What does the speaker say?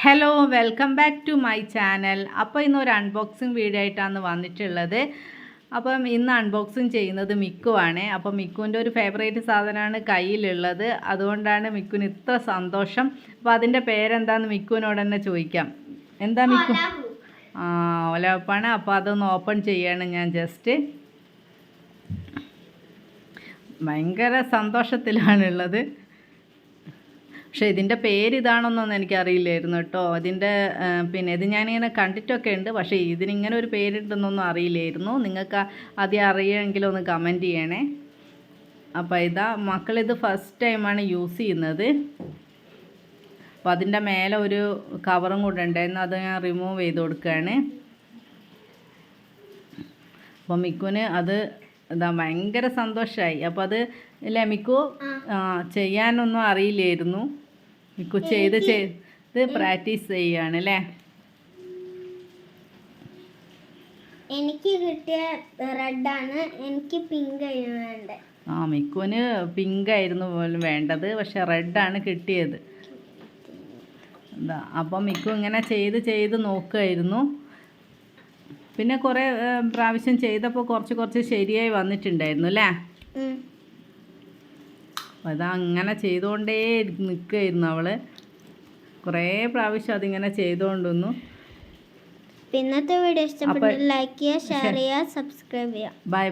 Hello welcome back to my channel. അപ്പോൾ ഇന്നൊരു unboxing video ആയിട്ടാണ് വന്നിട്ടുള്ളത്. അപ്പം ഇന്ന് അൺബോക്സിങ് ചെയ്യുന്നത് മിക്കുവാണ്. അപ്പം മിക്കുവിൻ്റെ ഒരു ഫേവറേറ്റ് സാധനമാണ് കയ്യിലുള്ളത്, അതുകൊണ്ടാണ് മിക്കുവിന് ഇത്ര സന്തോഷം. അപ്പോൾ അതിൻ്റെ പേരെന്താണെന്ന് മിക്കുവിനോട് തന്നെ ചോദിക്കാം. എന്താ മിക്കു? ഒലപ്പാണ്. അപ്പോൾ അതൊന്ന് ഓപ്പൺ ചെയ്യാണ് ഞാൻ. ജസ്റ്റ് ഭയങ്കര സന്തോഷത്തിലാണുള്ളത്. പക്ഷേ ഇതിൻ്റെ പേര് ഇതാണെന്നൊന്നും എനിക്കറിയില്ലായിരുന്നു കേട്ടോ. ഇതിൻ്റെ ഇത് ഞാനിങ്ങനെ കണ്ടിട്ടൊക്കെ ഉണ്ട്, പക്ഷേ ഇതിനിങ്ങനെ ഒരു പേരുണ്ടെന്നൊന്നും അറിയില്ലായിരുന്നു. നിങ്ങൾക്ക് ആദ്യം അറിയുമെങ്കിലും ഒന്ന് കമൻറ്റ് ചെയ്യണേ. അപ്പോൾ ഇതാ മക്കളിത് ഫസ്റ്റ് ടൈമാണ് യൂസ് ചെയ്യുന്നത്. അപ്പോൾ അതിൻ്റെ മേലെ ഒരു കവറും കൂടെ ഉണ്ടായിരുന്നു, അത് ഞാൻ റിമൂവ് ചെയ്ത് കൊടുക്കുകയാണ്. അപ്പോൾ മിക്കുവിന് അത് ഇതാ ഭയങ്കര സന്തോഷമായി. അപ്പോൾ അത് ഇല്ല മിക്കു ചെയ്യാനൊന്നും അറിയില്ലായിരുന്നു. മിക്കു ചെയ്ത് പ്രാക്ടീസ് ചെയ്യാണ് അല്ലേ? എനിക്ക് കിട്ടിയ റെഡാണ്, എനിക്ക് പിങ്ക് വേണ്ടത്. മിക്കുവിന് പിങ്ക് ആയിരുന്നു പോലും വേണ്ടത്, പക്ഷെ റെഡാണ് കിട്ടിയത്. എന്താ അപ്പം മിക്കു ഇങ്ങനെ ചെയ്ത് നോക്കുമായിരുന്നു. പിന്നെ കുറേ പ്രാവശ്യം ചെയ്തപ്പോൾ കുറച്ച് ശരിയായി വന്നിട്ടുണ്ടായിരുന്നു അല്ലേ? അതാ അങ്ങനെ ചെയ്തുകൊണ്ടേ നിൽക്കുകയായിരുന്നു അവൾ. കുറേ പ്രാവശ്യം അതിങ്ങനെ ചെയ്തുകൊണ്ടിരുന്നു. ഇന്നത്തെ വീഡിയോ ഇഷ്ടപ്പെട്ട ലൈക്ക് ചെയ്യുക, ഷെയർ ചെയ്യുക, സബ്സ്ക്രൈബ് ചെയ്യുക. ബൈ.